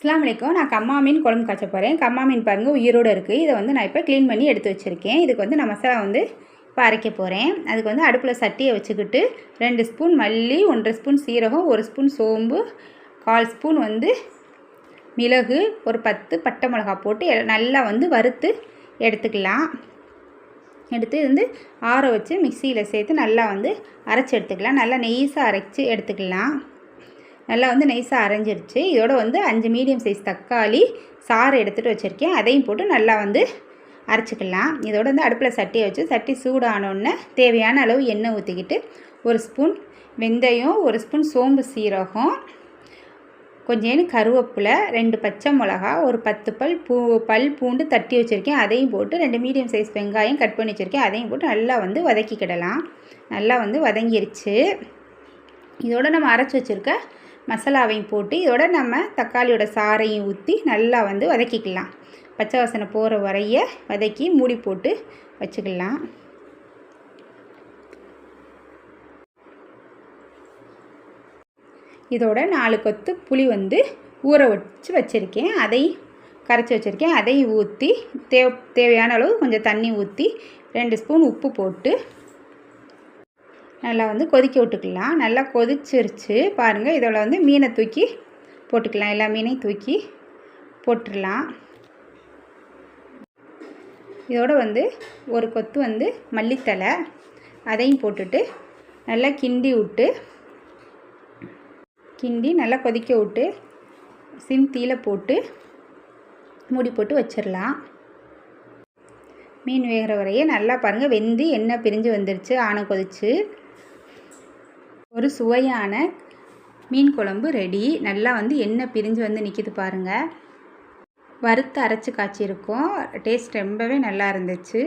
அஸ்ஸலாமு அலைக்கும். நான் கம்மா மீன் குழம்பு காய்ச்ச போகிறேன். கம்மா மீன் பாருங்கள் உயிரோடு இருக்குது. இதை வந்து நான் இப்போ க்ளீன் பண்ணி எடுத்து வச்சுருக்கேன். இதுக்கு வந்து நான் மசாலா வந்து இப்போ அரைக்க போகிறேன். அதுக்கு வந்து அடுப்பில் சட்டியை வச்சுக்கிட்டு 2 ஸ்பூன் மல்லி, 1 ஸ்பூன் சீரகம், 1 ஸ்பூன் சோம்பு, 1/4 ஸ்பூன் வந்து மிளகு, ஒரு 10 பட்டை மிளகா போட்டு நல்லா வந்து வறுத்து எடுத்துக்கலாம். எடுத்து வந்து ஆற வச்சு மிக்சியில் சேர்த்து நல்லா வந்து அரைச்சி எடுத்துக்கலாம். நல்லா நெய்ஸாக அரைச்சி எடுத்துக்கலாம். நல்லா வந்து நைஸாக அரைஞ்சிருச்சு. இதோட வந்து 5 மீடியம் சைஸ் தக்காளி சாறு எடுத்துகிட்டு வச்சுருக்கேன். அதையும் போட்டு நல்லா வந்து அரைச்சிக்கலாம். இதோட வந்து அடுப்பில் சட்டியை வச்சு சட்டி சூடானோடனே தேவையான அளவு எண்ணெய் ஊற்றிக்கிட்டு 1 ஸ்பூன் வெந்தயம், 1 ஸ்பூன் சோம்பு சீரகம், கொஞ்சம் கருவேப்பிலை, 2 பச்சை மிளகா, ஒரு 10 பல் பூண்டு தட்டி வச்சுருக்கேன். அதையும் போட்டு 2 மீடியம் சைஸ் வெங்காயம் கட் பண்ணி வச்சுருக்கேன். அதையும் போட்டு நல்லா வந்து வதக்கிக்கிடலாம். நல்லா வந்து வதங்கிருச்சு. இதோட நம்ம அரைச்சி வச்சுருக்க மசாலாவையும் போட்டு இதோட நம்ம தக்காளியோட சாறையும் ஊற்றி நல்லா வந்து வதக்கிக்கலாம். பச்சை வாசனை போகிற வரைய வதக்கி மூடி போட்டு வச்சுக்கலாம். இதோட 4 கொத்து புளி வந்து ஊற வச்சுருக்கேன். அதையும் கரைச்சி வச்சுருக்கேன். அதையும் ஊற்றி தேவையான அளவு கொஞ்சம் தண்ணி ஊற்றி 2 ஸ்பூன் உப்பு போட்டு நல்லா வந்து கொதிக்க விட்டுக்கலாம். நல்லா கொதிச்சிருச்சு பாருங்கள். இதோட வந்து மீனை தூக்கி போட்டுக்கலாம். எல்லா மீனையும் தூக்கி போட்டுடலாம். இதோட வந்து ஒரு கொத்து வந்து மல்லித்தலை அதையும் போட்டுட்டு நல்லா கிண்டி நல்லா கொதிக்க விட்டு சிம் தீயில போட்டு மூடி போட்டு வச்சிடலாம். மீன் வேகிற வரையே நல்லா பாருங்கள் வெந்து எண்ணெய் பிரிஞ்சு வந்துருச்சு. ஆனை கொதிச்சு ஒரு சுவையான மீன் குழம்பு ரெடி. நல்லா வந்து எண்ணெய் பிரிஞ்சு வந்து நிற்கிது பாருங்கள். வறுத்து அரைச்சி காய்ச்சிருக்கோம். டேஸ்ட் ரொம்பவே நல்லா இருந்துச்சு.